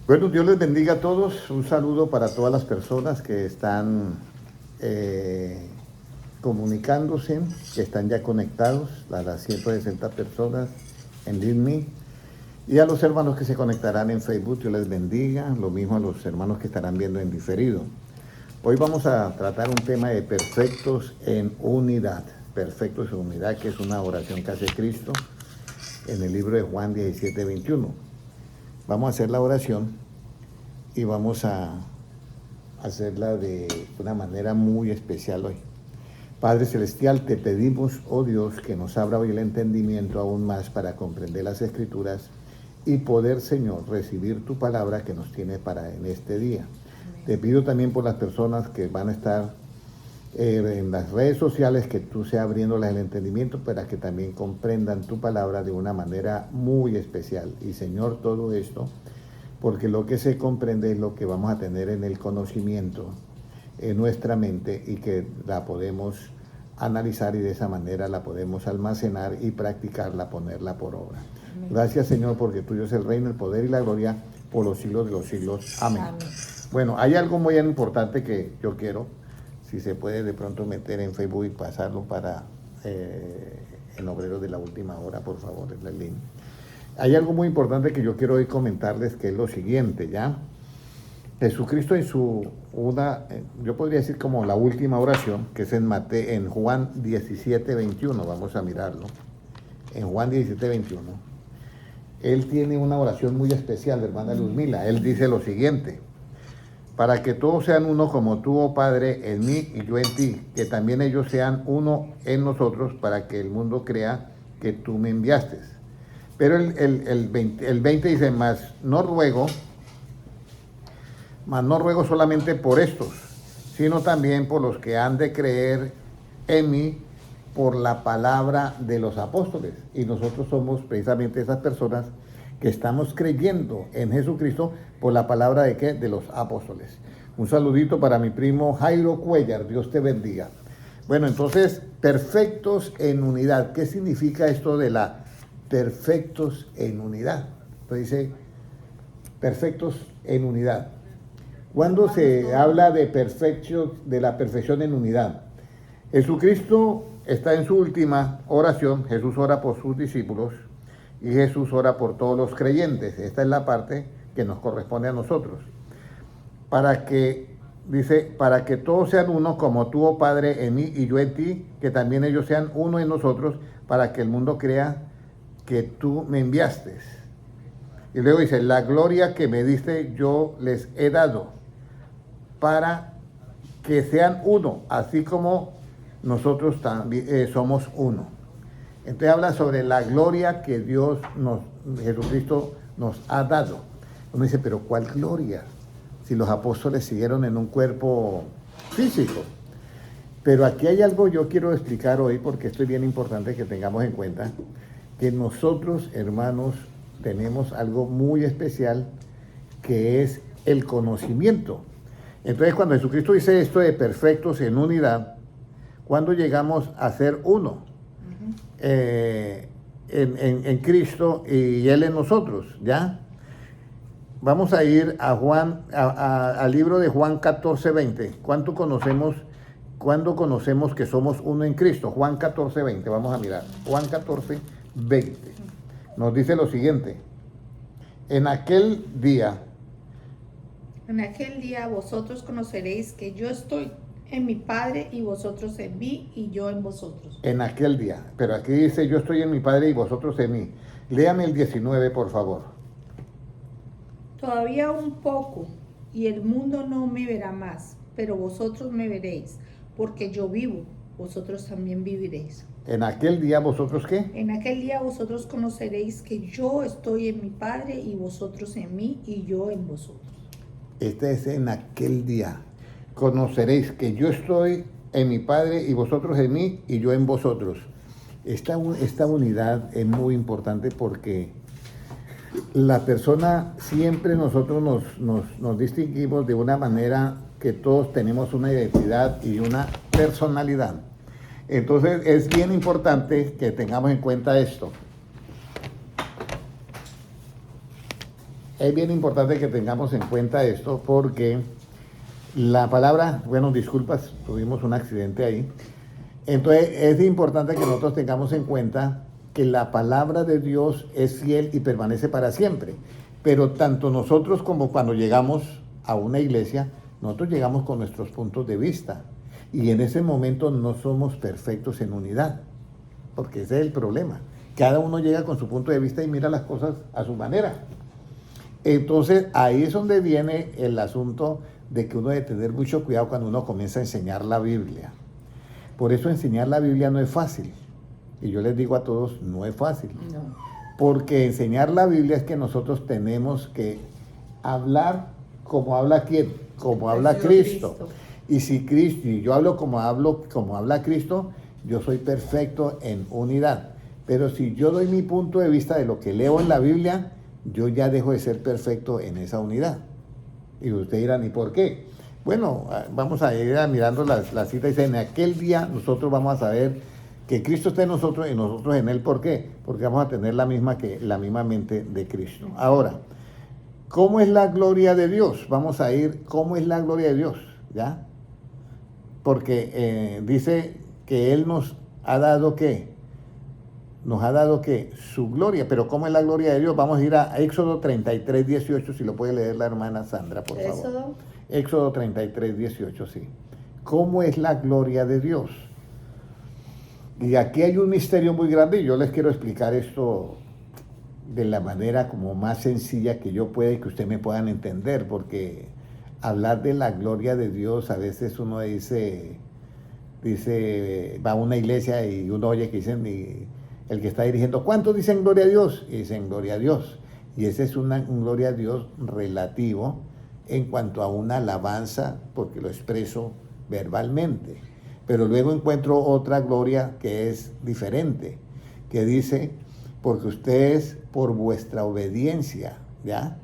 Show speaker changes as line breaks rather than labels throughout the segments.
Bueno, Dios les bendiga a todos. Un saludo para todas las personas que están eh, comunicándose, que están ya conectados, a las 160 personas en LinkedIn. Y a los hermanos que se conectarán en Facebook, Dios les bendiga. Lo mismo a los hermanos que estarán viendo en diferido. Hoy vamos a tratar un tema de perfectos en unidad. Perfectos en unidad, que es una oración que hace Cristo en el libro de Juan 17:21. Vamos a hacer la oración y vamos a hacerla de una manera muy especial hoy. Padre Celestial, te pedimos, oh Dios, que nos abra hoy el entendimiento aún más para comprender las Escrituras y poder, Señor, recibir tu palabra que nos tiene para en este día. Amén. Te pido también por las personas que van a estar en las redes sociales, que tú seas abriéndoles el entendimiento para que también comprendan tu palabra de una manera muy especial. Y Señor, todo esto, porque lo que se comprende es lo que vamos a tener en el conocimiento, en nuestra mente, y que la podemos analizar y de esa manera la podemos almacenar y practicarla, ponerla por obra. Amén. Gracias, Señor, porque tuyo es el reino, el poder y la gloria por los siglos de los siglos. Amén. Amén. Bueno, hay algo muy importante que yo quiero, si se puede de pronto meter en Facebook y pasarlo para el obrero de la última hora, por favor, en la línea. Hay algo muy importante que yo quiero hoy comentarles, que es lo siguiente, ¿ya? Jesucristo en yo podría decir como la última oración, que es en Juan 17:21, vamos a mirarlo. En Juan 17:21, Él tiene una oración muy especial, hermana Luzmila. Él dice lo siguiente: para que todos sean uno como tú, oh Padre, en mí y yo en ti, que también ellos sean uno en nosotros, para que el mundo crea que tú me enviaste. Pero el 20 dice, mas no ruego solamente por estos, sino también por los que han de creer en mí por la palabra de los apóstoles. Y nosotros somos precisamente esas personas que estamos creyendo en Jesucristo por la palabra de ¿qué? De los apóstoles. Un saludito para mi primo Jairo Cuellar, Dios te bendiga. Bueno, entonces, perfectos en unidad. ¿Qué significa esto de la perfectos en unidad? Entonces dice, perfectos en unidad. ¿Cuándo se habla de la perfección en unidad? Jesucristo está en su última oración. Jesús ora por sus discípulos y Jesús ora por todos los creyentes. Esta es la parte que nos corresponde a nosotros. Para que todos sean uno, como tú, oh Padre, en mí y yo en ti, que también ellos sean uno en nosotros, para que el mundo crea que tú me enviaste. Y luego dice, la gloria que me diste yo les he dado, para que sean uno, así como nosotros también somos uno. Entonces habla sobre la gloria que Jesucristo nos ha dado. Uno dice, pero ¿cuál gloria? Si los apóstoles siguieron en un cuerpo físico. Pero aquí hay algo yo quiero explicar hoy, porque esto es bien importante que tengamos en cuenta, que nosotros, hermanos, tenemos algo muy especial, que es el conocimiento. Entonces, cuando Jesucristo dice esto de perfectos en unidad, ¿cuándo llegamos a ser uno? En Cristo y Él en nosotros, ¿ya? Vamos a ir a Juan, al libro de Juan 14:20. ¿Cuándo conocemos que somos uno en Cristo? Juan 14:20, vamos a mirar. Juan 14:20. Nos dice lo siguiente: En aquel día
vosotros conoceréis que yo estoy en mi Padre y vosotros en mí y yo en vosotros.
En aquel día. Pero aquí dice, yo estoy en mi Padre y vosotros en mí. Léame el 19, por favor.
Todavía un poco y el mundo no me verá más, pero vosotros me veréis, porque yo vivo, vosotros también viviréis.
En aquel día, ¿vosotros qué?
En aquel día vosotros conoceréis que yo estoy en mi Padre y vosotros en mí y yo en vosotros.
Este es en aquel día. Conoceréis que yo estoy en mi Padre y vosotros en mí y yo en vosotros. Esta unidad es muy importante, porque la persona, siempre nosotros nos distinguimos de una manera que todos tenemos una identidad y una personalidad. Entonces es bien importante que tengamos en cuenta esto. Es bien importante que tengamos en cuenta esto porque la palabra, bueno, disculpas, tuvimos un accidente ahí. Entonces es importante que nosotros tengamos en cuenta que la palabra de Dios es fiel y permanece para siempre. Pero tanto nosotros como cuando llegamos a una iglesia, nosotros llegamos con nuestros puntos de vista. Y en ese momento no somos perfectos en unidad, porque ese es el problema. Cada uno llega con su punto de vista y mira las cosas a su manera. Entonces ahí es donde viene el asunto de que uno debe tener mucho cuidado cuando uno comienza a enseñar la Biblia. Por eso enseñar la Biblia no es fácil. Y yo les digo a todos, no es fácil.
No.
Porque enseñar la Biblia es que nosotros tenemos que hablar como habla quién, como habla Cristo. Y si Cristo, y yo hablo como habla Cristo, yo soy perfecto en unidad. Pero si yo doy mi punto de vista de lo que leo en la Biblia, yo ya dejo de ser perfecto en esa unidad. Y ustedes dirán, ¿y por qué? Bueno, vamos a ir mirando la cita. Dice, en aquel día nosotros vamos a saber que Cristo está en nosotros y nosotros en Él. ¿Por qué? Porque vamos a tener la misma mente de Cristo. Ahora, ¿cómo es la gloria de Dios? Vamos a ir, ¿cómo es la gloria de Dios? ¿Ya? Porque dice que Él nos ha dado, ¿qué? Nos ha dado, ¿qué? Su gloria. Pero ¿cómo es la gloria de Dios? Vamos a ir a Éxodo 33, 18, si lo puede leer la hermana Sandra, por favor. Éxodo 33, 18, sí. ¿Cómo es la gloria de Dios? Y aquí hay un misterio muy grande y yo les quiero explicar esto de la manera como más sencilla que yo pueda y que ustedes me puedan entender, porque hablar de la gloria de Dios, a veces uno dice, va a una iglesia y uno oye que dicen, y el que está dirigiendo, ¿cuántos dicen gloria a Dios? Y dicen gloria a Dios. Y ese es un gloria a Dios relativo en cuanto a una alabanza, porque lo expreso verbalmente. Pero luego encuentro otra gloria que es diferente, que dice, porque ustedes por vuestra obediencia, ¿ya?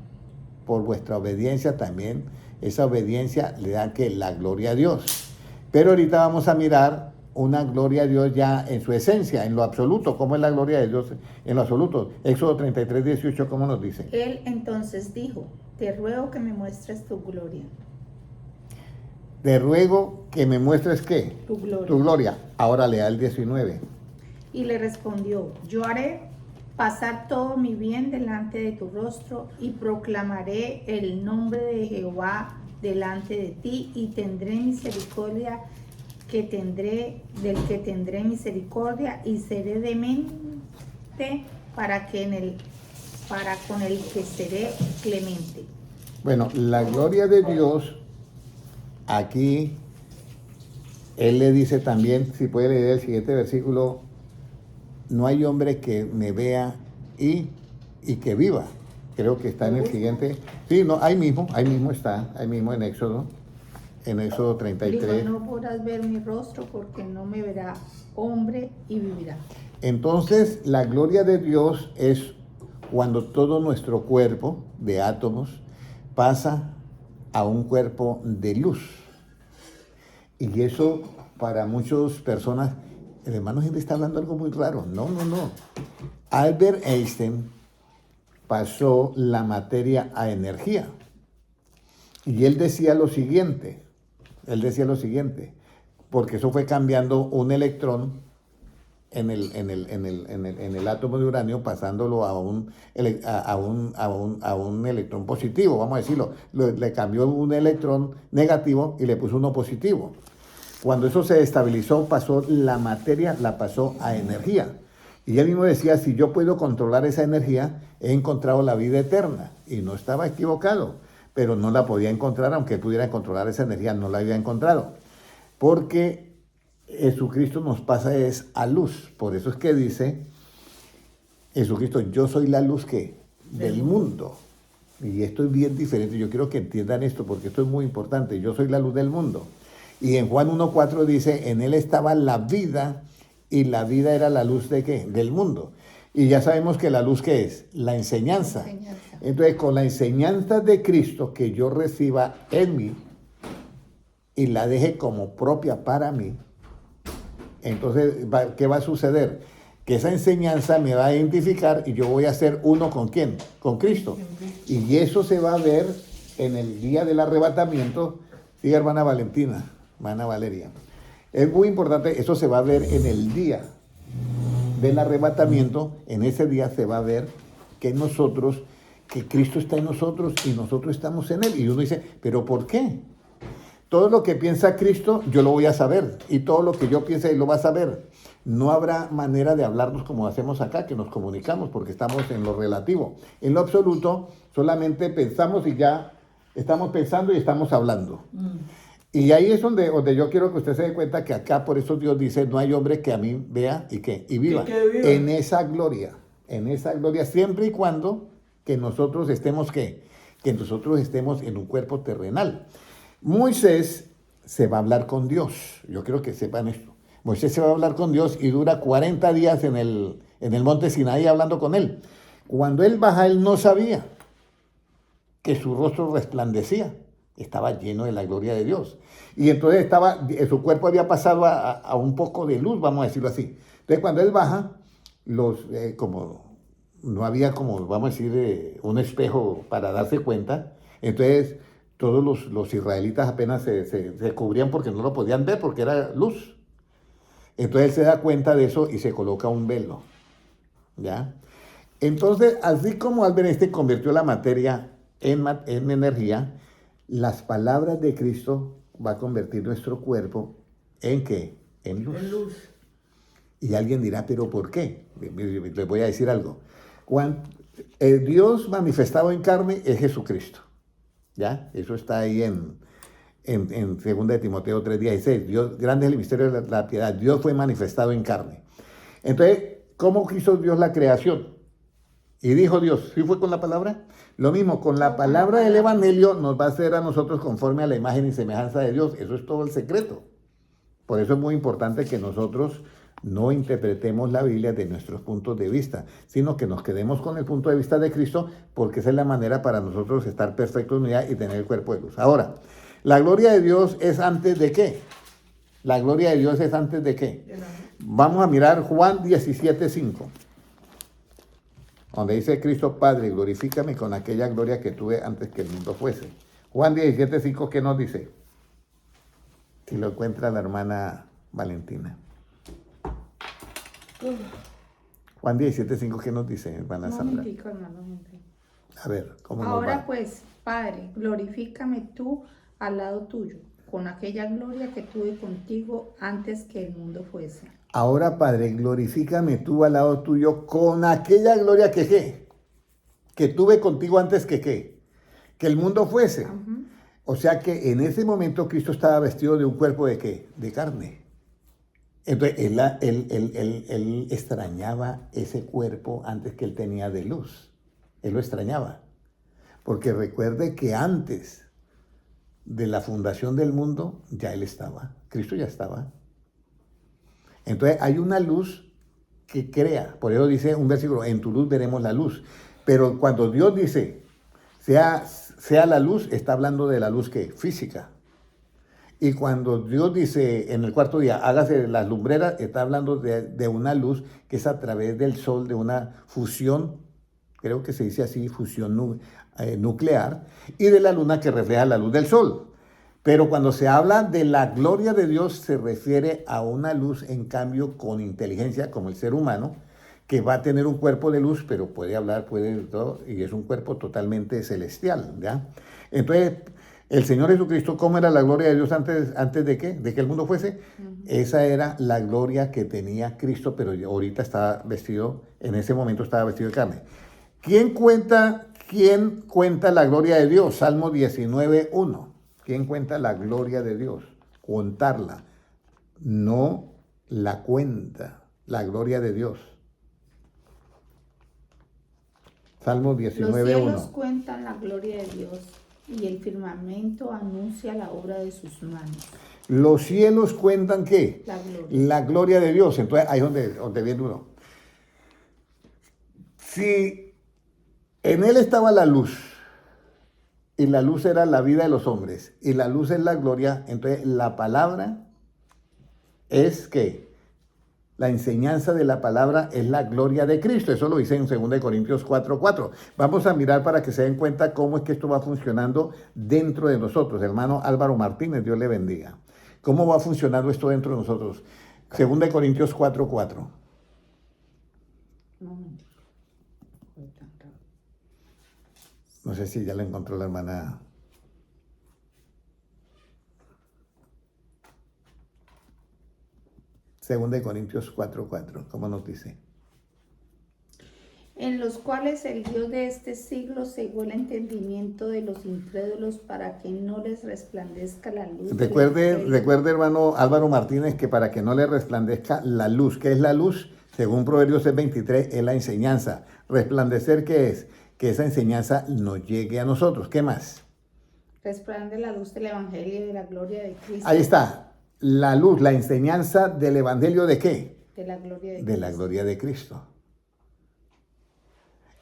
Por vuestra obediencia también, esa obediencia le da que la gloria a Dios. Pero ahorita vamos a mirar una gloria a Dios ya en su esencia, en lo absoluto. ¿Cómo es la gloria de Dios en lo absoluto? Éxodo 33, 18, ¿cómo nos dice?
Él entonces dijo, te ruego que me muestres tu gloria.
Te ruego que me muestres ¿qué?
Tu gloria.
Tu gloria. Ahora lea el 19.
Y le respondió, yo haré pasar todo mi bien delante de tu rostro y proclamaré el nombre de Jehová delante de ti y tendré misericordia del que tendré misericordia y seré demente para con el que seré clemente.
Bueno, la gloria de Dios, aquí, Él le dice también, si puede leer el siguiente versículo, no hay hombre que me vea y que viva. Creo que está en el siguiente. Sí, no, ahí mismo está, ahí mismo en Éxodo 33.
Digo, no podrás ver mi rostro porque no me verá hombre y vivirá.
Entonces, la gloria de Dios es cuando todo nuestro cuerpo de átomos pasa a un cuerpo de luz. Y eso para muchas personas, el hermano Henry está hablando algo muy raro. No. Albert Einstein pasó la materia a energía. Y él decía lo siguiente, porque eso fue cambiando un electrón en el átomo de uranio, pasándolo a un electrón positivo, vamos a decirlo. Le cambió un electrón negativo y le puso uno positivo. Cuando eso se estabilizó, la materia la pasó a energía. Y él mismo decía, si yo puedo controlar esa energía, he encontrado la vida eterna. Y no estaba equivocado, pero no la podía encontrar, aunque pudiera controlar esa energía, no la había encontrado. Porque Jesucristo nos pasa es a luz. Por eso es que dice Jesucristo, yo soy la luz del mundo. Y esto es bien diferente. Yo quiero que entiendan esto porque esto es muy importante. Yo soy la luz del mundo. Y en Juan 1:4 dice, en él estaba la vida y la vida era la luz ¿de qué? Del mundo. Y ya sabemos que la luz ¿qué es? La enseñanza. Entonces, con la enseñanza de Cristo que yo reciba en mí y la deje como propia para mí, entonces, ¿qué va a suceder? que esa enseñanza me va a identificar y yo voy a ser uno con ¿quién? Con Cristo. Y eso se va a ver en el día del arrebatamiento. Sí, hermana Valentina, hermana Valeria. Es muy importante, eso se va a ver en el día del arrebatamiento. En ese día se va a ver que nosotros, que Cristo está en nosotros y nosotros estamos en Él. Y uno dice, ¿pero por qué? Todo lo que piensa Cristo, yo lo voy a saber. Y todo lo que yo piense, Él lo va a saber. No habrá manera de hablarnos como hacemos acá, que nos comunicamos, porque estamos en lo relativo. En lo absoluto, solamente pensamos y ya estamos pensando y estamos hablando. Y ahí es donde yo quiero que usted se dé cuenta que acá, por eso Dios dice, no hay hombre que a mí vea y viva.
Viva.
En esa gloria, siempre y cuando que nosotros estemos, ¿qué? Que nosotros estemos en un cuerpo terrenal. Moisés se va a hablar con Dios. Yo quiero que sepan esto. Moisés se va a hablar con Dios y dura 40 días en el monte Sinaí hablando con él. Cuando él baja, él no sabía que su rostro resplandecía. Estaba lleno de la gloria de Dios. Y entonces su cuerpo había pasado a un poco de luz, vamos a decirlo así. Entonces cuando él baja, como no había, como vamos a decir, un espejo para darse cuenta, entonces todos los israelitas apenas se cubrían porque no lo podían ver, porque era luz. Entonces él se da cuenta de eso y se coloca un velo, ¿ya? Entonces, así como Albert Einstein convirtió la materia en energía, las palabras de Cristo va a convertir nuestro cuerpo ¿en qué? En luz.
En luz.
Y alguien dirá, ¿pero por qué? Les voy a decir algo. Dios manifestado en carne es Jesucristo, ¿ya? Eso está ahí en 2 de Timoteo 3:16. Dios, grande es el misterio de la piedad. Dios fue manifestado en carne. Entonces, ¿cómo quiso Dios la creación? Y dijo Dios, ¿sí fue con la palabra? Lo mismo, con la palabra del Evangelio nos va a hacer a nosotros conforme a la imagen y semejanza de Dios. Eso es todo el secreto. Por eso es muy importante que nosotros no interpretemos la Biblia de nuestros puntos de vista, sino que nos quedemos con el punto de vista de Cristo, porque esa es la manera para nosotros estar perfectos en unidad y tener el cuerpo de luz. Ahora, ¿la gloria de Dios es antes de qué? ¿La gloria de Dios es antes de qué? Vamos a mirar Juan 17:5. Donde dice Cristo, Padre, glorifícame con aquella gloria que tuve antes que el mundo fuese. Juan 17:5, ¿qué nos dice? Si lo encuentra la hermana Valentina. Juan 17:5, ¿qué nos dice, hermana Sandra?
Hermano Henry.
A ver, ¿cómo nos
Ahora
va?
pues, Padre, glorifícame tú al lado tuyo, con aquella gloria que tuve contigo antes que el mundo fuese.
Ahora, Padre, glorifícame tú al lado tuyo con aquella gloria que ¿qué? Que tuve contigo antes que ¿qué? Que el mundo fuese.
Ujú.
O sea que en ese momento Cristo estaba vestido de un cuerpo de ¿qué? De carne. Entonces él extrañaba ese cuerpo antes que él tenía de luz. Él lo extrañaba. Porque recuerde que antes de la fundación del mundo ya él estaba. Cristo ya estaba. Entonces hay una luz que crea. Por eso dice un versículo, en tu luz veremos la luz. Pero cuando Dios dice, sea la luz, está hablando de la luz que física. Y cuando Dios dice en el cuarto día, hágase las lumbreras, está hablando de una luz que es a través del sol, de una fusión, creo que se dice así, fusión nuclear, y de la luna que refleja la luz del sol. Pero cuando se habla de la gloria de Dios, se refiere a una luz, en cambio, con inteligencia, como el ser humano, que va a tener un cuerpo de luz, pero puede hablar, puede todo, y es un cuerpo totalmente celestial, ¿ya? Entonces, el Señor Jesucristo, ¿cómo era la gloria de Dios antes de qué? ¿De que el mundo fuese? Esa era la gloria que tenía Cristo, pero ahorita estaba vestido, en ese momento estaba vestido de carne. ¿Quién cuenta la gloria de Dios? Salmo 19:1. ¿Quién cuenta la gloria de Dios? Contarla. No la cuenta, la gloria de Dios. Salmo
Los
19:1.
cielos cuentan la gloria de Dios y el firmamento anuncia la obra de sus manos.
Los cielos cuentan ¿qué?
La gloria.
La gloria de Dios. Entonces ahí es donde viene uno. Si en él estaba la luz, y la luz era la vida de los hombres, y la luz es la gloria, entonces la palabra es ¿qué? La enseñanza de la palabra es la gloria de Cristo. Eso lo dice en 2 Corintios 4:4. Vamos a mirar para que se den cuenta cómo es que esto va funcionando dentro de nosotros. Hermano Álvaro Martínez, Dios le bendiga. ¿Cómo va funcionando esto dentro de nosotros? 2 Corintios 4:4. No sé si ya lo encontró la hermana. Segunda de Corintios 4:4, ¿cómo nos dice?
En los cuales el Dios de este siglo cegó el entendimiento de los incrédulos para que no les resplandezca la luz.
Recuerde, hermano Álvaro Martínez, que para que no le resplandezca la luz. ¿Qué es la luz? Según Proverbios 6:23, es la enseñanza. ¿Resplandecer qué es? Que esa enseñanza nos llegue a nosotros. ¿Qué más?
Resplandece la luz del Evangelio y de la gloria de Cristo.
Ahí está. La luz, la enseñanza del Evangelio ¿de qué?
De la gloria de
De
Cristo.
la gloria de Cristo.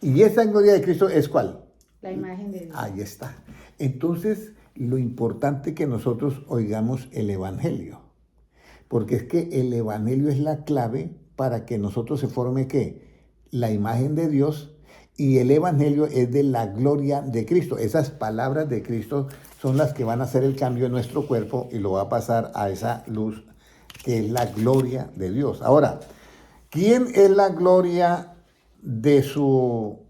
¿Y esa gloria de Cristo es cuál?
La imagen de Dios.
Ahí está. Entonces, lo importante es que nosotros oigamos el Evangelio. Porque es que el Evangelio es la clave para que nosotros se forme ¿qué? La imagen de Dios. Y el Evangelio es de la gloria de Cristo. Esas palabras de Cristo son las que van a hacer el cambio en nuestro cuerpo y lo va a pasar a esa luz que es la gloria de Dios. Ahora, ¿quién es la gloria de su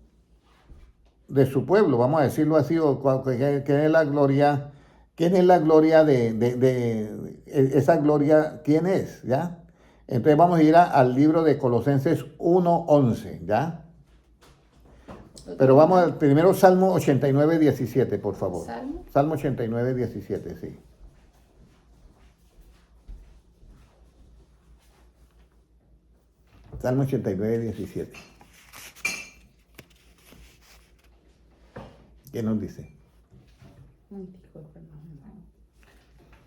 pueblo? Vamos a decirlo así, o ¿qué es la gloria? ¿Quién es la gloria de esa gloria? ¿Quién es? ¿Ya? Entonces vamos a ir al libro de Colosenses 1:11, ¿ya? Pero vamos al primero Salmo 89:17, por favor. Salmo 89:17, sí. Salmo 89:17. ¿Qué nos dice?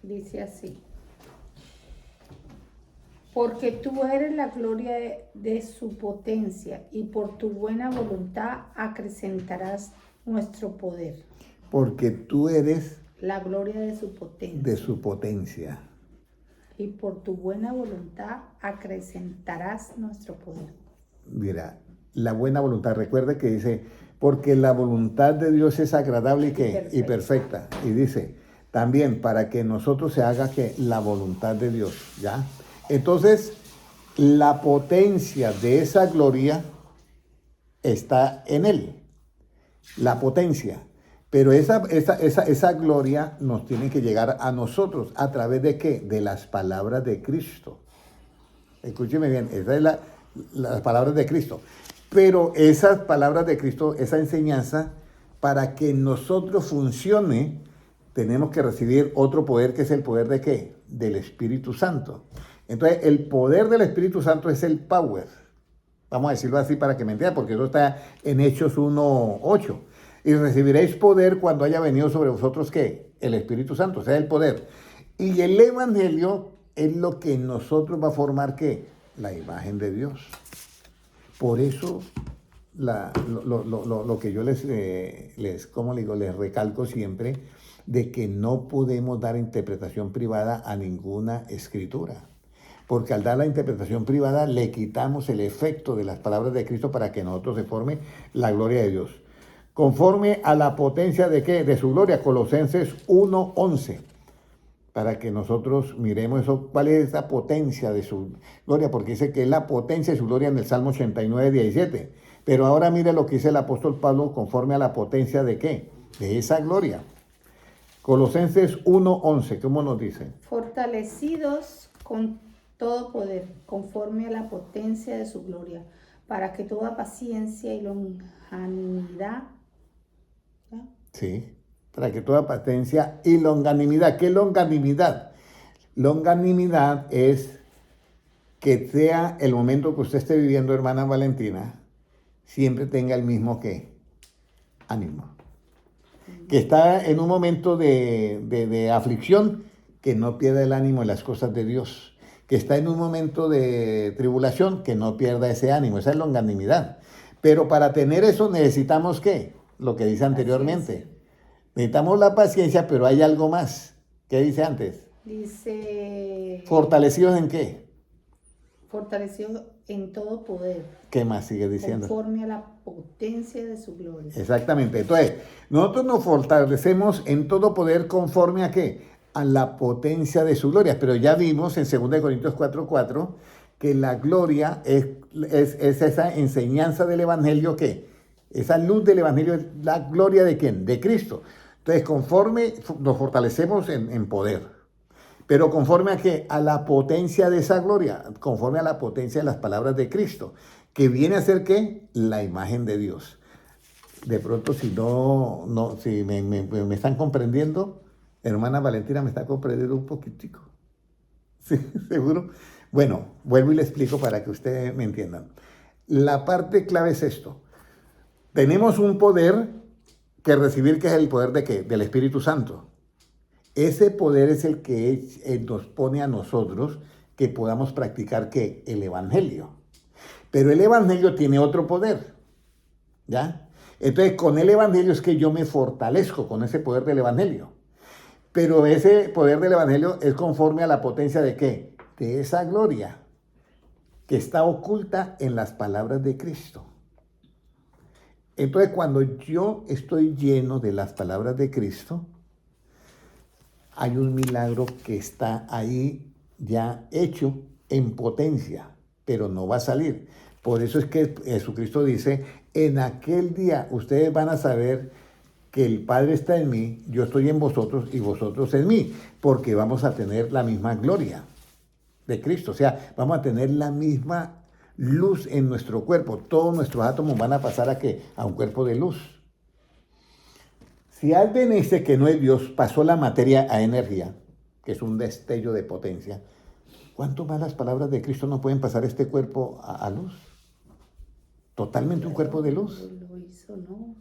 Dice así. Porque tú eres la gloria de su potencia y por tu buena voluntad acrecentarás nuestro poder.
Porque tú eres
la gloria de su potencia.
De su potencia.
Y por tu buena voluntad acrecentarás nuestro poder.
Mira, la buena voluntad. Recuerde que dice, porque la voluntad de Dios es agradable y perfecta. Y dice, también para que nosotros se haga que la voluntad de Dios, ¿ya? Entonces, la potencia de esa gloria está en Él. La potencia. Pero esa gloria nos tiene que llegar a nosotros. ¿A través de qué? De las palabras de Cristo. Escúcheme bien, esas es las palabras de Cristo. Pero esas palabras de Cristo, esa enseñanza, para que nosotros funcione, tenemos que recibir otro poder, que es el poder de ¿qué? Del Espíritu Santo. Entonces, el poder del Espíritu Santo es el power. Vamos a decirlo así para que me entiendan, porque eso está en Hechos 1:8. Y recibiréis poder cuando haya venido sobre vosotros, ¿qué? El Espíritu Santo, o sea, el poder. Y el Evangelio es lo que en nosotros va a formar, ¿qué? La imagen de Dios. Por eso, lo que yo ¿cómo le digo? Les recalco siempre, de que no podemos dar interpretación privada a ninguna escritura. Porque al dar la interpretación privada le quitamos el efecto de las palabras de Cristo para que nosotros se forme la gloria de Dios. Conforme a la potencia de ¿qué? De su gloria, Colosenses 1:11. Para que nosotros miremos eso, cuál es esa potencia de su gloria, porque dice que es la potencia de su gloria en el Salmo 89:17. Pero ahora mire lo que dice el apóstol Pablo conforme a la potencia de ¿qué? De esa gloria. Colosenses 1:11, ¿cómo nos dice?
Fortalecidos con todo poder, conforme a la potencia de su gloria, para que toda paciencia y longanimidad. ¿Ya?
Sí, para que toda paciencia y longanimidad. ¿Qué es longanimidad? Longanimidad es que sea el momento que usted esté viviendo, hermana Valentina, siempre tenga el mismo ¿qué? Ánimo. Que está en un momento de aflicción, que no pierda el ánimo en las cosas de Dios. Que está en un momento de tribulación, que no pierda ese ánimo. Esa es longanimidad. Pero para tener eso necesitamos ¿qué? Lo que dice anteriormente. Paciencia. Necesitamos la paciencia, pero hay algo más. ¿Qué dice antes?
Dice...
¿Fortalecidos en qué?
fortalecido en todo poder,
¿Qué más sigue diciendo?
conforme a la potencia de su gloria.
Exactamente. Entonces, nosotros nos fortalecemos en todo poder conforme a qué? A la potencia de su gloria. Pero ya vimos en 2 Corintios 4:4 que la gloria es esa enseñanza del Evangelio que esa luz del Evangelio es la gloria de ¿quién? De Cristo. Entonces, conforme nos fortalecemos en poder, pero conforme a qué? A la potencia de esa gloria, conforme a la potencia de las palabras de Cristo, que viene a ser ¿qué? La imagen de Dios. De pronto, si me están comprendiendo, hermana Valentina me está comprendiendo un poquitico. ¿Sí? ¿Seguro? Bueno, vuelvo y le explico para que ustedes me entiendan. La parte clave es esto. Tenemos un poder que recibir, que es el poder de ¿qué? Del Espíritu Santo. Ese poder es el que nos pone a nosotros que podamos practicar ¿qué? El Evangelio. Pero el Evangelio tiene otro poder, ¿ya? Entonces, con el Evangelio es que yo me fortalezco con ese poder del Evangelio. Pero ese poder del Evangelio es conforme a la potencia de ¿qué? De esa gloria que está oculta en las palabras de Cristo. Entonces, cuando yo estoy lleno de las palabras de Cristo, hay un milagro que está ahí ya hecho en potencia, pero no va a salir. Por eso es que Jesucristo dice, en aquel día ustedes van a saber que el Padre está en mí, yo estoy en vosotros y vosotros en mí, porque vamos a tener la misma gloria de Cristo. O sea, vamos a tener la misma luz en nuestro cuerpo. Todos nuestros átomos van a pasar a un cuerpo de luz. Si alguien dice que no es Dios, pasó la materia a energía, que es un destello de potencia, ¿cuánto más las palabras de Cristo no pueden pasar este cuerpo a luz? Totalmente un cuerpo de luz.
Lo hizo, ¿no?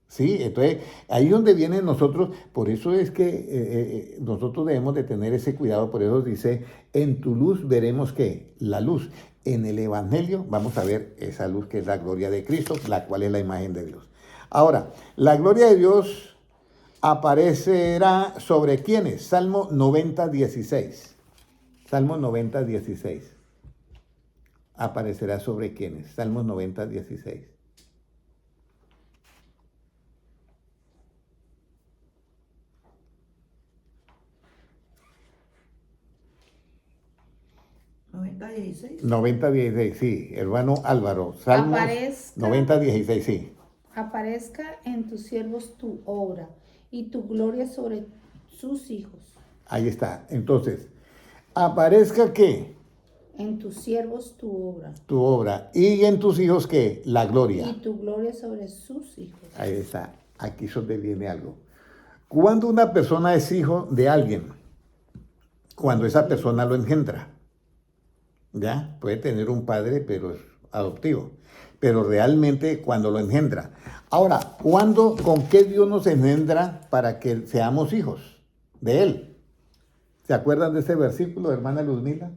Sí, entonces ahí donde vienen nosotros, por eso es que nosotros debemos de tener ese cuidado, por eso dice, en tu luz veremos ¿qué? La luz. En el Evangelio vamos a ver esa luz que es la gloria de Cristo, la cual es la imagen de Dios. Ahora, la gloria de Dios aparecerá sobre ¿quiénes? Salmo 90:16. Salmo 90:16. Aparecerá sobre ¿quiénes? Salmo 90:16.
¿90:16?
90:16, sí, hermano Álvaro. Salmos
Aparezca.
90:16, sí.
Aparezca en tus siervos tu obra y tu gloria sobre sus hijos.
Ahí está. Entonces, aparezca ¿qué?
En tus siervos tu obra
Tu obra. Y en tus hijos ¿qué? La gloria.
y tu gloria sobre sus hijos.
Ahí está. Aquí es donde viene algo. Cuando una persona es hijo de alguien, cuando esa persona lo engendra, ¿ya? Puede tener un padre, pero es adoptivo. Pero realmente cuando lo engendra. Ahora, ¿con qué Dios nos engendra para que seamos hijos de Él? ¿Se acuerdan de ese versículo, hermana Luzmila?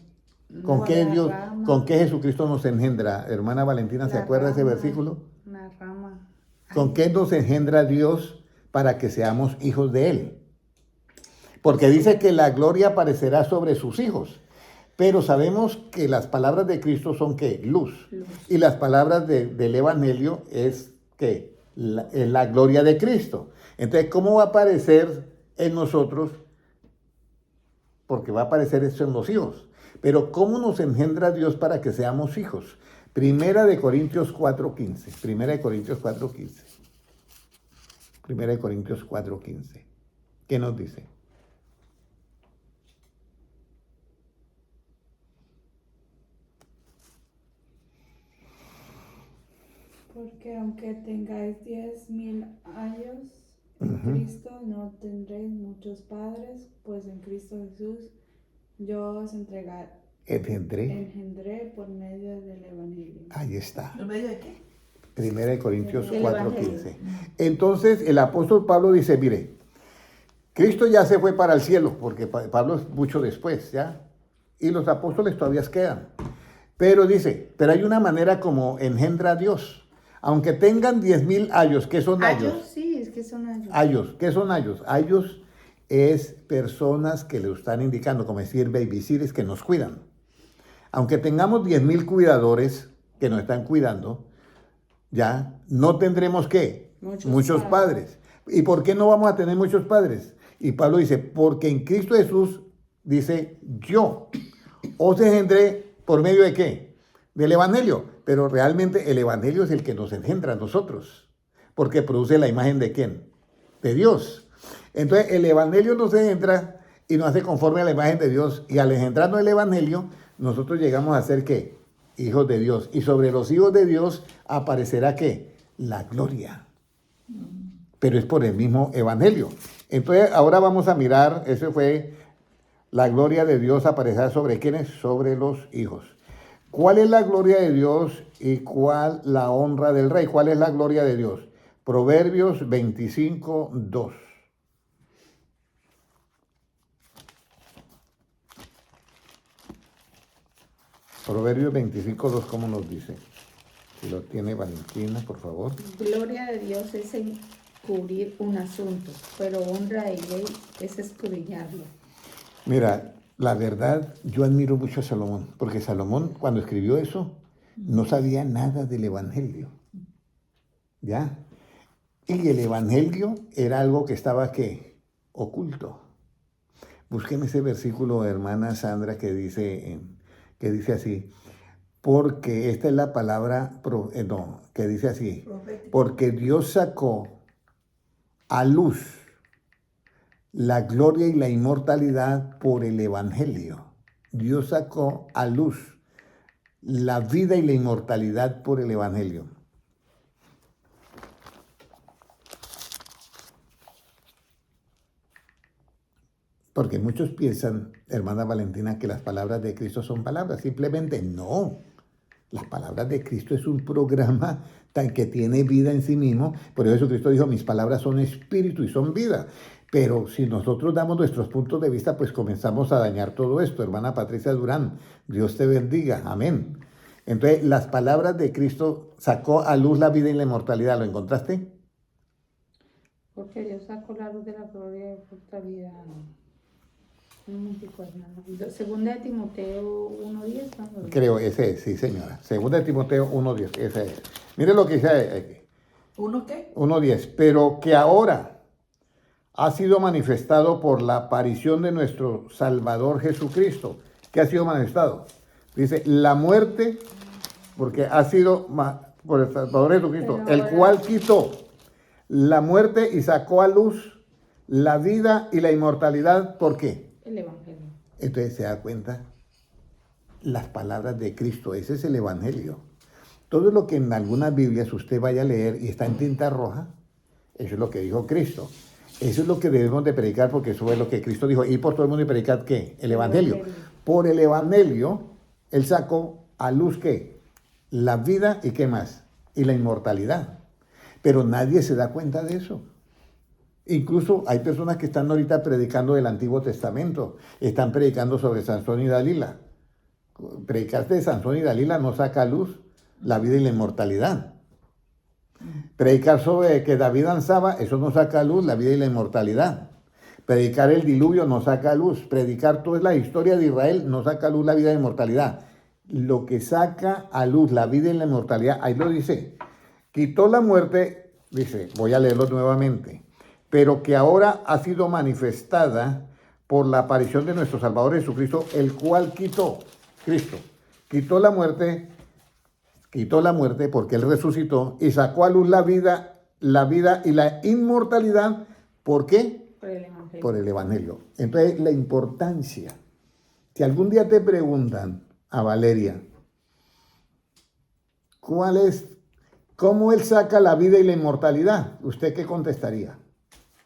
¿Con qué Dios, con qué Jesucristo nos engendra? Hermana Valentina, ¿se acuerda de ese versículo?
Una rama.
¿Con qué nos engendra Dios para que seamos hijos de Él? Porque dice que la gloria aparecerá sobre sus hijos. Pero sabemos que las palabras de Cristo son ¿qué? Luz. Y las palabras del Evangelio es ¿qué? La gloria de Cristo. Entonces, ¿cómo va a aparecer en nosotros? Porque va a aparecer esto en los hijos. Pero ¿cómo nos engendra Dios para que seamos hijos? Primera de Corintios 4:15. Primera de Corintios 4:15. Primera de Corintios 4:15. ¿Qué nos dice?
Porque aunque tengáis 10.000 años en Cristo, no tendréis muchos padres, pues en Cristo Jesús yo os engendré por medio del Evangelio.
Ahí está.
¿En medio de qué?
Primera de Corintios
El
4:15. Entonces el apóstol Pablo dice, mire, Cristo ya se fue para el cielo, porque Pablo es mucho después, ¿ya? Y los apóstoles todavía quedan. Pero dice, pero hay una manera como engendra a Dios. Aunque tengan 10.000 años, ¿qué son
Ayos,
ayos?
sí, es que son ayos.
Ayos, ¿qué son ayos? Ayos es personas que le están indicando, como decir babysitters, que nos cuidan. Aunque tengamos 10,000 cuidadores que nos están cuidando, ya no tendremos ¿qué? Muchos padres. ¿Y por qué no vamos a tener muchos padres? Y Pablo dice, porque en Cristo Jesús, dice, yo os engendré por medio de ¿qué? Del Evangelio. Pero realmente el Evangelio es el que nos engendra a nosotros, porque produce la imagen de ¿quién? De Dios. Entonces el Evangelio nos engendra y nos hace conforme a la imagen de Dios. Y al engendrarnos el Evangelio, nosotros llegamos a ser ¿qué? Hijos de Dios. Y sobre los hijos de Dios aparecerá ¿qué? La gloria. Pero es por el mismo Evangelio. Entonces ahora vamos a mirar, eso fue la gloria de Dios aparecerá sobre ¿quiénes? Sobre los hijos. ¿Cuál es la gloria de Dios y cuál la honra del rey? ¿Cuál es la gloria de Dios? Proverbios 25, 2. Proverbios 25, 2, ¿cómo nos dice? Si lo tiene Valentina, por favor.
Gloria de Dios es encubrir un asunto, pero honra de ley es escudriñarlo.
Mira, la verdad, yo admiro mucho a Salomón, porque Salomón, cuando escribió eso, no sabía nada del Evangelio. ¿Ya? Y el Evangelio era algo que estaba, ¿qué? Oculto. Búsqueme ese versículo, hermana Sandra, que dice así, porque esta es la palabra, que dice así,
Profético.
porque Dios sacó a luz la gloria y la inmortalidad por el Evangelio. Dios sacó a luz la vida y la inmortalidad por el Evangelio. Porque muchos piensan, hermana Valentina, que las palabras de Cristo son palabras. Simplemente no. Las palabras de Cristo es un programa tan que tiene vida en sí mismo. Por eso Cristo dijo, mis palabras son espíritu y son vida. Pero si nosotros damos nuestros puntos de vista, pues comenzamos a dañar todo esto. Hermana Patricia Durán, Dios te bendiga. Amén. Entonces, las palabras de Cristo sacó a luz la vida y la inmortalidad. ¿Lo encontraste?
Porque Dios sacó la luz de la gloria y fortaleza. Segunda de Timoteo 1:10. ¿no?
Creo, ese es, sí, señora. Segunda de Timoteo 1:10, ese es. Mire lo que dice aquí.
¿Uno qué?
1:10. Pero que ahora ha sido manifestado por la aparición de nuestro Salvador Jesucristo. ¿Qué ha sido manifestado? Dice, la muerte, porque ha sido por el Salvador Jesucristo,
Pero
el
ahora-
cual quitó la muerte y sacó a luz la vida y la inmortalidad. ¿Por qué?
El Evangelio.
Entonces se da cuenta las palabras de Cristo. Ese es el Evangelio. Todo lo que en algunas Biblias usted vaya a leer y está en tinta roja, eso es lo que dijo Cristo. Eso es lo que debemos de predicar, porque eso es lo que Cristo dijo. Ir por todo el mundo y predicar, ¿qué? El Evangelio. Por el Evangelio, Él sacó a luz, ¿qué? La vida y ¿qué más? Y la inmortalidad. Pero nadie se da cuenta de eso. Incluso hay personas que están ahorita predicando del Antiguo Testamento. Están predicando sobre Sansón y Dalila. Predicar de Sansón y Dalila no saca a luz la vida y la inmortalidad. Predicar sobre que David danzaba, eso no saca a luz la vida y la inmortalidad. Predicar el diluvio no saca a luz. Predicar toda la historia de Israel no saca a luz la vida y la inmortalidad. Lo que saca a luz la vida y la inmortalidad, ahí lo dice. Quitó la muerte, dice, voy a leerlo nuevamente, pero que ahora ha sido manifestada por la aparición de nuestro Salvador Jesucristo, el cual quitó, Cristo, quitó la muerte porque Él resucitó y sacó a luz la vida y la inmortalidad. ¿Por qué?
Por el Evangelio.
Por el Evangelio. Entonces, la importancia. Si algún día te preguntan a Valeria, ¿cómo Él saca la vida y la inmortalidad? ¿Usted qué contestaría?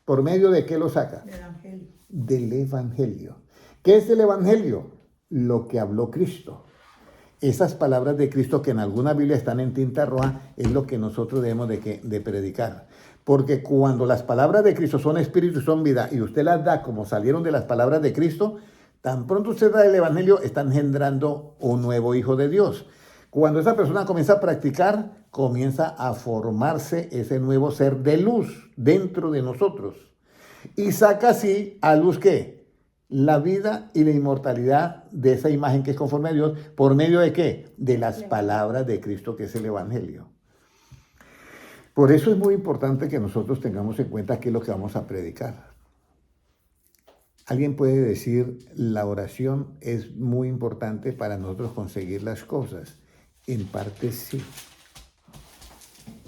¿Por medio de qué lo saca?
El Evangelio.
Del Evangelio. ¿Qué es el Evangelio? Lo que habló Cristo. Esas palabras de Cristo que en alguna Biblia están en tinta roja es lo que nosotros debemos de predicar. Porque cuando las palabras de Cristo son espíritu y son vida y usted las da como salieron de las palabras de Cristo, tan pronto usted da el Evangelio, está engendrando un nuevo hijo de Dios. Cuando esa persona comienza a practicar, comienza a formarse ese nuevo ser de luz dentro de nosotros. Y saca así a luz, ¿qué? la vida y la inmortalidad de esa imagen que es conforme a Dios, ¿por medio de qué? De las palabras de Cristo, que es el Evangelio. Por eso es muy importante que nosotros tengamos en cuenta qué es lo que vamos a predicar. Alguien puede decir, la oración es muy importante para nosotros conseguir las cosas. En parte sí.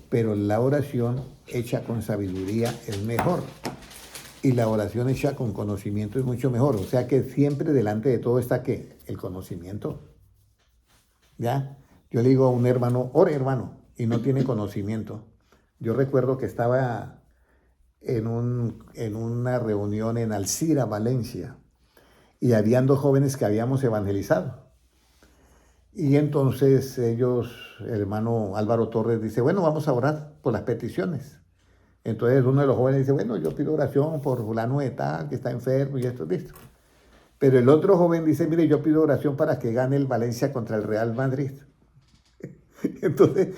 Pero la oración hecha con sabiduría es mejor. Y la oración hecha con conocimiento es mucho mejor. O sea que siempre delante de todo está ¿qué? El conocimiento. ¿Ya? Yo le digo a un hermano, ore hermano, y no tiene conocimiento. Yo recuerdo que estaba en una reunión en Alcira, Valencia, y habían 2 jóvenes que habíamos evangelizado. Y entonces ellos, el hermano Álvaro Torres dice, bueno, vamos a orar por las peticiones. Entonces uno de los jóvenes dice, bueno, yo pido oración por fulano de tal, que está enfermo y esto, listo. Pero el otro joven dice, mire, yo pido oración para que gane el Valencia contra el Real Madrid. Entonces,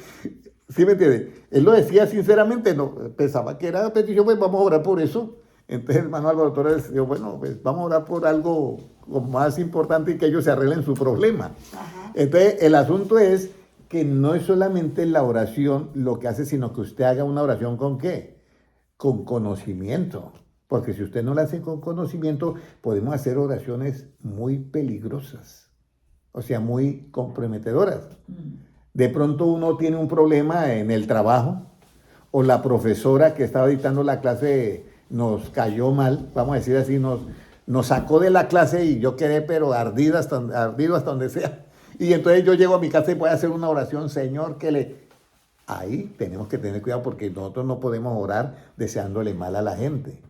¿sí me entiende? Él lo decía sinceramente, no pensaba que era petición, pues vamos a orar por eso. Entonces el hermano Álvaro Torres dijo, bueno, pues vamos a orar por algo más importante y que ellos se arreglen su problema.
Ajá.
Entonces el asunto es que no es solamente la oración lo que hace, sino que usted haga una oración ¿con qué? Con conocimiento. Porque si usted no la hace con conocimiento, podemos hacer oraciones muy peligrosas, o sea, muy comprometedoras. De pronto uno tiene un problema en el trabajo, o la profesora que estaba dictando la clase nos cayó mal, vamos a decir así, nos sacó de la clase y yo quedé pero ardido hasta donde sea. Y entonces yo llego a mi casa y voy a hacer una oración, Señor, que le... Ahí tenemos que tener cuidado porque nosotros no podemos orar deseándole mal a la gente.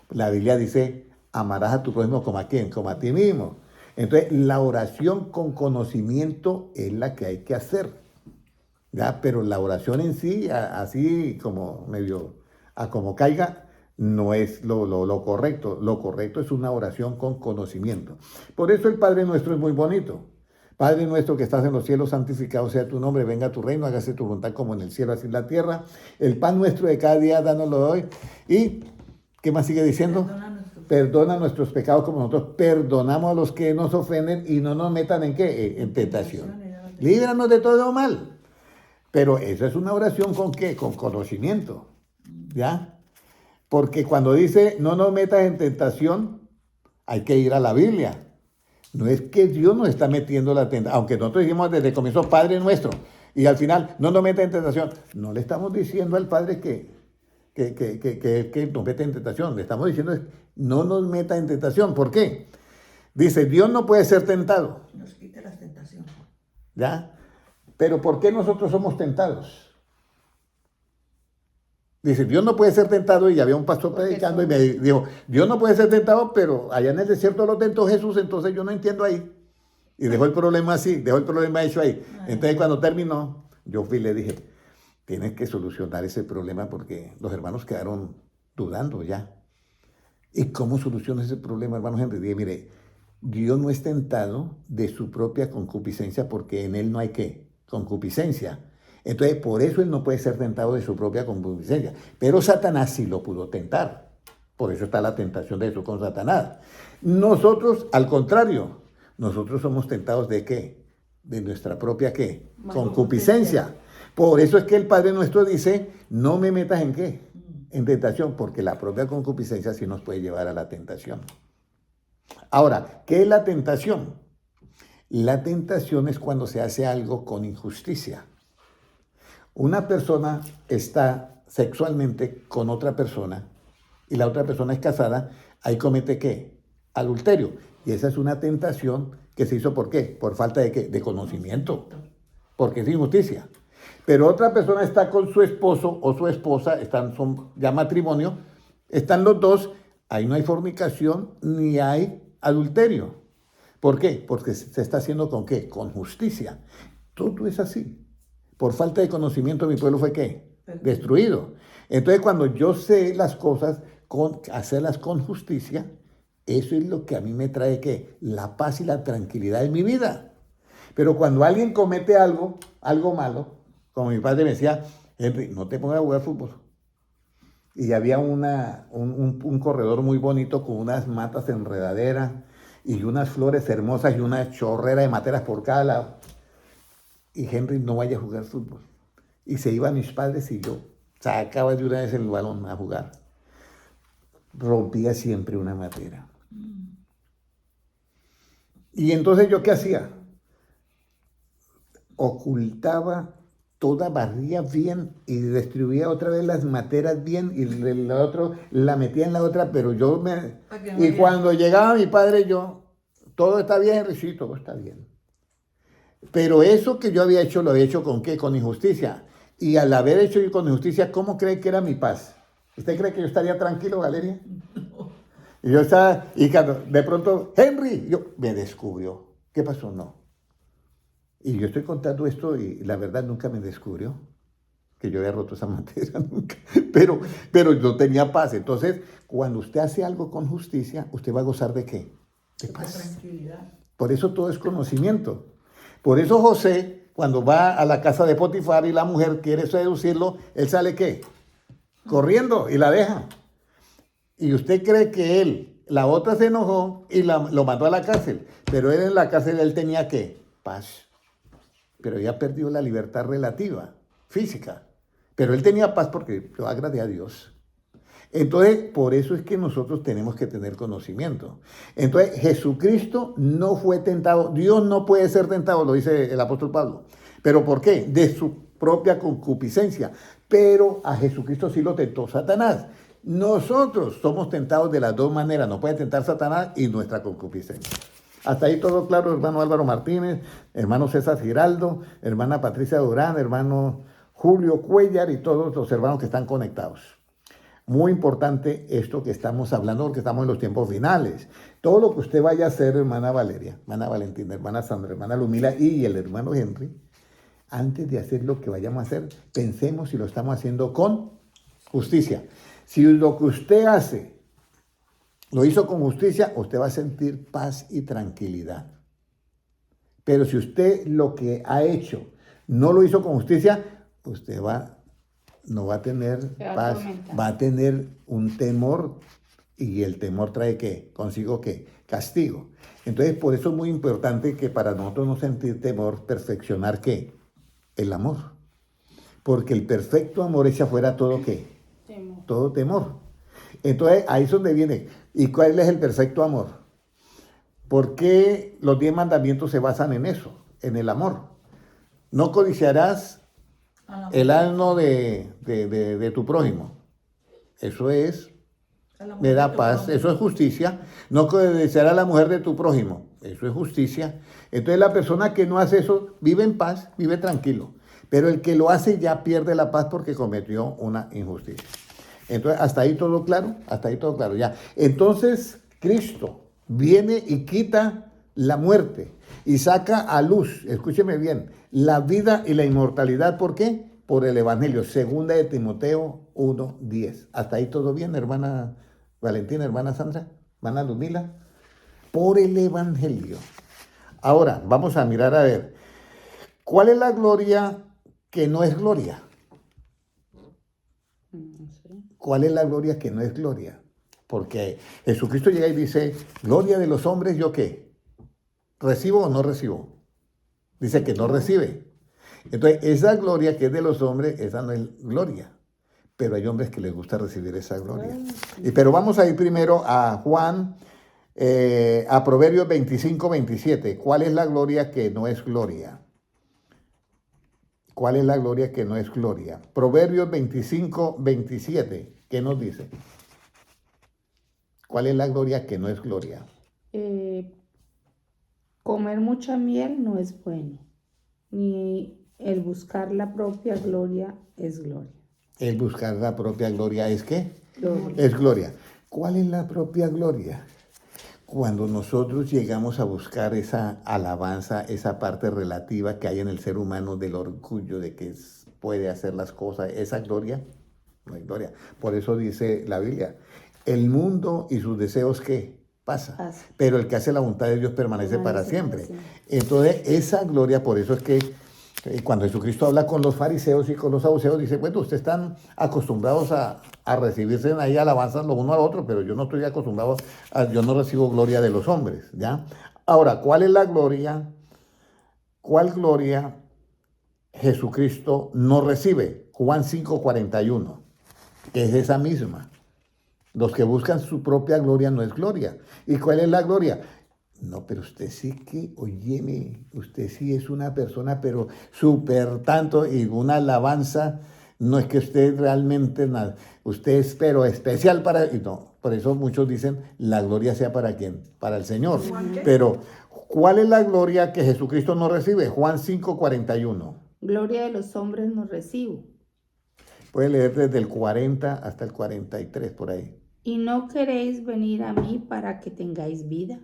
La Biblia dice, amarás a tu prójimo como a quién, como a ti mismo. Entonces, la oración con conocimiento es la que hay que hacer, ¿ya? Pero la oración en sí, así como medio, a como caiga, no es lo correcto. Lo correcto es una oración con conocimiento. Por eso el Padre Nuestro es muy bonito. Padre nuestro que estás en los cielos, santificado sea tu nombre, venga tu reino, hágase tu voluntad como en el cielo, así en la tierra. El pan nuestro de cada día, dánoslo hoy. ¿Y qué más sigue diciendo? Perdona nuestros pecados como nosotros perdonamos a los que nos ofenden y no nos metan ¿en qué? En tentación. Líbranos de todo mal. Pero esa es una oración ¿con qué? Con conocimiento. ¿Ya? Porque cuando dice no nos metas en tentación, hay que ir a la Biblia. No es que Dios nos está metiendo la tentación, aunque nosotros dijimos desde el comienzo Padre nuestro, y al final no nos meta en tentación. No le estamos diciendo al Padre que nos meta en tentación. Le estamos diciendo no nos meta en tentación. ¿Por qué? Dice, Dios no puede ser tentado.
Nos quite las tentaciones.
¿Ya? Pero ¿por qué nosotros somos tentados? Dice, Dios no puede ser tentado, y había un pastor predicando y me dijo, Dios no puede ser tentado, pero allá en el desierto lo tentó Jesús, entonces yo no entiendo ahí. Y dejó el problema así, dejó el problema hecho ahí. Entonces cuando terminó, yo fui y le dije, tienes que solucionar ese problema porque los hermanos quedaron dudando ya. ¿Y cómo soluciona ese problema, hermano Henry? Dije, mire, Dios no es tentado de su propia concupiscencia porque en él no hay ¿qué? Concupiscencia. Entonces, por eso él no puede ser tentado de su propia concupiscencia. Pero Satanás sí lo pudo tentar. Por eso está la tentación de Jesús con Satanás. Nosotros, al contrario, nosotros somos tentados ¿de qué? De nuestra propia ¿qué? Concupiscencia. Por eso es que el Padre Nuestro dice, no me metas en ¿qué? En tentación, porque la propia concupiscencia sí nos puede llevar a la tentación. Ahora, ¿qué es la tentación? La tentación es cuando se hace algo con injusticia. Una persona está sexualmente con otra persona y la otra persona es casada, ahí comete ¿qué? Adulterio. Y esa es una tentación que se hizo ¿por qué? Por falta de ¿qué? De conocimiento, porque es injusticia. Pero otra persona está con su esposo o su esposa, son ya matrimonio, están los dos, ahí no hay fornicación ni hay adulterio. ¿Por qué? Porque se está haciendo ¿con qué? Con justicia. Todo es así. Por falta de conocimiento mi pueblo fue ¿qué? Destruido. Entonces cuando yo sé las cosas, hacerlas con justicia, eso es lo que a mí me trae ¿qué? La paz y la tranquilidad en mi vida. Pero cuando alguien comete algo malo, como mi padre me decía, Henry, no te pongas a jugar fútbol. y había un corredor muy bonito con unas matas enredaderas y unas flores hermosas y una chorrera de materas por cada lado. Y Henry no vaya a jugar fútbol. Y se iban mis padres y yo sacaba de una vez el balón a jugar. Rompía siempre una matera. Y entonces yo, ¿qué hacía? Ocultaba toda, barría bien y distribuía otra vez las materas bien y la otro la metía en la otra, pero yo me... Y cuando llegaba mi padre, yo, todo está bien, Henry, sí, todo está bien. Pero eso que yo había hecho, lo había hecho ¿con qué? Con injusticia. Y al haber hecho yo con injusticia, ¿cómo cree que era mi paz? ¿Usted cree que yo estaría tranquilo, Valeria? Y yo estaba, y cuando de pronto, Henry, me descubrió. ¿Qué pasó? No. Y yo estoy contando esto y la verdad nunca me descubrió que yo había roto esa materia, nunca. Pero yo tenía paz. Entonces, cuando usted hace algo con justicia, ¿usted va a gozar de qué? De paz.
Tranquilidad.
Por eso todo es conocimiento. Por eso José, cuando va a la casa de Potifar y la mujer quiere seducirlo, él sale ¿qué? Corriendo y la deja. Y usted cree que la otra se enojó y lo mandó a la cárcel. Pero él en la cárcel, él tenía ¿qué? Paz. Pero ya perdió la libertad relativa, física. Pero él tenía paz porque lo agradé a Dios. Entonces, por eso es que nosotros tenemos que tener conocimiento. Entonces, Jesucristo no fue tentado. Dios no puede ser tentado, lo dice el apóstol Pablo. ¿Pero por qué? De su propia concupiscencia. Pero a Jesucristo sí lo tentó Satanás. Nosotros somos tentados de las dos maneras. Nos puede tentar Satanás y nuestra concupiscencia. Hasta ahí todo claro, hermano Álvaro Martínez, hermano César Giraldo, hermana Patricia Durán, hermano Julio Cuellar y todos los hermanos que están conectados. Muy importante esto que estamos hablando porque estamos en los tiempos finales. Todo lo que usted vaya a hacer, hermana Valeria, hermana Valentina, hermana Sandra, hermana Lumila y el hermano Henry, antes de hacer lo que vayamos a hacer, pensemos si lo estamos haciendo con justicia. Si lo que usted hace lo hizo con justicia, usted va a sentir paz y tranquilidad. Pero si usted lo que ha hecho no lo hizo con justicia, usted no va a tener paz, va a tener un temor, y el temor trae ¿qué? Consigo ¿qué? Castigo. Entonces, por eso es muy importante que para nosotros no sentir temor, perfeccionar ¿qué? El amor. Porque el perfecto amor echa fuera todo ¿qué?
Temor.
Todo temor. Entonces, ahí es donde viene. ¿Y cuál es el perfecto amor? ¿Por qué los 10 mandamientos se basan en eso? En el amor. No codiciarás el asno de tu prójimo. Eso es, me da paz, eso es justicia. No codiciarás a la mujer de tu prójimo. Eso es justicia. Entonces la persona que no hace eso vive en paz, vive tranquilo. Pero el que lo hace ya pierde la paz porque cometió una injusticia. Entonces, hasta ahí todo claro, ya. Entonces, Cristo viene y quita la muerte y saca a luz, escúcheme bien, la vida y la inmortalidad. ¿Por qué? Por el Evangelio, 2 de Timoteo 1:10. Hasta ahí todo bien, hermana Valentina, hermana Sandra, hermana Ludmila. Por el Evangelio. Ahora, vamos a mirar a ver, ¿cuál es la gloria que no es gloria? ¿Cuál es la gloria que no es gloria? Porque Jesucristo llega y dice, gloria de los hombres, ¿yo qué? ¿Recibo o no recibo? Dice que no recibe. Entonces, esa gloria que es de los hombres, esa no es gloria. Pero hay hombres que les gusta recibir esa gloria. Pero vamos a ir primero a Juan, a Proverbios 25:27. ¿Cuál es la gloria que no es gloria? ¿Cuál es la gloria que no es gloria? Proverbios 25:27. ¿Qué nos dice? ¿Cuál es la gloria que no es gloria?
Comer mucha miel no es bueno, ni el buscar la propia gloria es gloria.
El buscar la propia gloria es ¿qué?
Gloria.
Es gloria. ¿Cuál es la propia gloria? Cuando nosotros llegamos a buscar esa alabanza, esa parte relativa que hay en el ser humano del orgullo de que puede hacer las cosas, esa gloria, no hay gloria. Por eso dice la Biblia, el mundo y sus deseos ¿qué? Pasa. Pero el que hace la voluntad de Dios permanece para siempre. Entonces, esa gloria, por eso es que Y cuando Jesucristo habla con los fariseos y con los saduceos, dice, bueno, ustedes están acostumbrados a recibirse ahí alabanzas lo uno al otro, pero yo no estoy acostumbrado, yo no recibo gloria de los hombres, ¿ya? Ahora, ¿cuál es la gloria? ¿Cuál gloria Jesucristo no recibe? Juan 5:41, que es esa misma. Los que buscan su propia gloria no es gloria. ¿Y cuál es la gloria? No, pero usted sí que, óyeme, usted sí es una persona, pero súper tanto, y una alabanza, no es que usted realmente, usted es, pero especial para, y no, por eso muchos dicen, la gloria sea para quién, para el Señor. Pero, ¿cuál es la gloria que Jesucristo no recibe? Juan 5:41.
Gloria de los hombres no recibo.
Puede leer desde el 40 hasta el 43, por ahí.
Y no queréis venir a mí para que tengáis vida.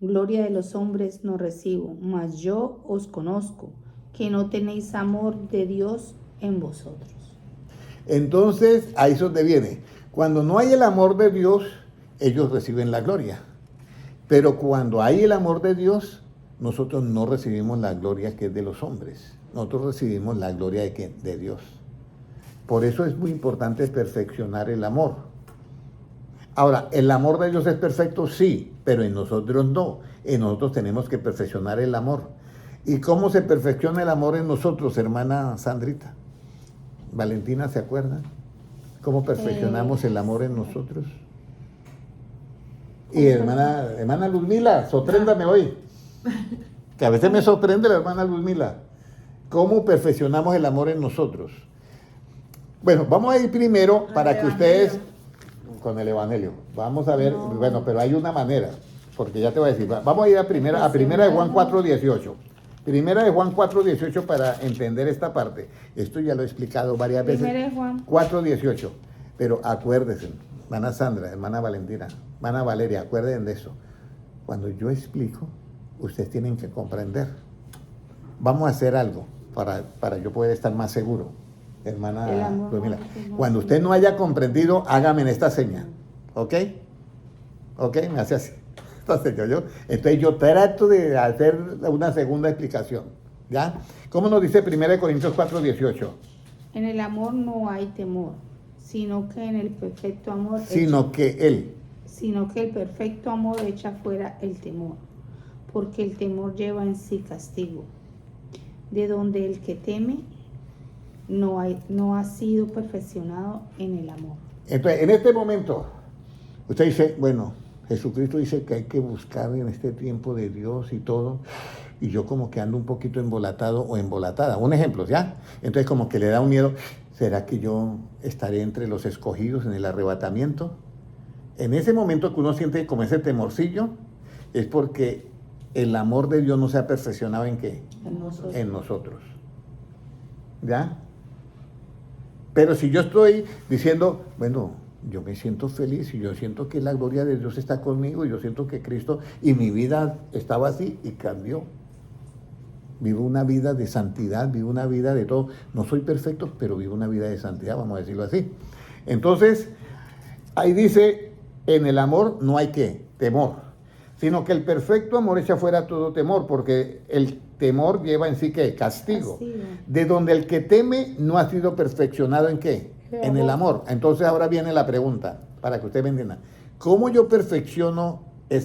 Gloria de los hombres no recibo, mas yo os conozco, que no tenéis amor de Dios en vosotros.
Entonces, ahí es donde viene. Cuando no hay el amor de Dios, ellos reciben la gloria. Pero cuando hay el amor de Dios, nosotros no recibimos la gloria que es de los hombres. Nosotros recibimos la gloria de ¿quién? De Dios. Por eso es muy importante perfeccionar el amor. Ahora, ¿el amor de Dios es perfecto? Sí, pero en nosotros no. En nosotros tenemos que perfeccionar el amor. ¿Y cómo se perfecciona el amor en nosotros, hermana Sandrita? Valentina, ¿se acuerda? ¿Cómo perfeccionamos el amor en nosotros? Y hermana Luzmila, sorpréndame hoy. Que a veces me sorprende la hermana Luzmila. ¿Cómo perfeccionamos el amor en nosotros? Bueno, vamos a ir primero para que ustedes... Con el Evangelio. Vamos a ver, bueno, pero hay una manera, porque ya te voy a decir, vamos a ir a primera de Juan 4:18. Primera de Juan 4:18 para entender esta parte. Esto ya lo he explicado varias veces.
Primera de Juan
4:18. Pero acuérdense, hermana Sandra, hermana Valentina, hermana Valeria, acuérdense de eso. Cuando yo explico, ustedes tienen que comprender. Vamos a hacer algo para yo poder estar más seguro. Hermana Luzmila, cuando usted no haya comprendido, hágame en esta señal, ¿ok? ¿Ok? Me hace así. Entonces yo trato de hacer una segunda explicación, ¿ya? ¿Cómo nos dice 1 Corintios 4:18?
En el amor no hay temor, sino que en el perfecto amor
Sino que
el perfecto amor echa fuera el temor, porque el temor lleva en sí castigo, de donde el que teme no ha sido perfeccionado en el amor.
Entonces, en este momento, usted dice, bueno, Jesucristo dice que hay que buscar en este tiempo de Dios y todo, y yo como que ando un poquito embolatado o embolatada. Un ejemplo, ¿ya? Entonces como que le da un miedo, ¿será que yo estaré entre los escogidos en el arrebatamiento? En ese momento que uno siente como ese temorcillo, es porque el amor de Dios no se ha perfeccionado ¿en qué? En nosotros. ¿Ya? Pero si yo estoy diciendo, bueno, yo me siento feliz y yo siento que la gloria de Dios está conmigo y yo siento que Cristo, y mi vida estaba así y cambió. Vivo una vida de santidad, vivo una vida de todo. No soy perfecto, pero vivo una vida de santidad, vamos a decirlo así. Entonces, ahí dice, en el amor no hay ¿qué? Temor, sino que el perfecto amor echa fuera todo temor, porque el temor lleva en sí ¿qué? Castigo. De donde el que teme no ha sido perfeccionado ¿en qué? En el amor. Entonces ahora viene la pregunta, para que usted me entienda. ¿Cómo yo perfecciono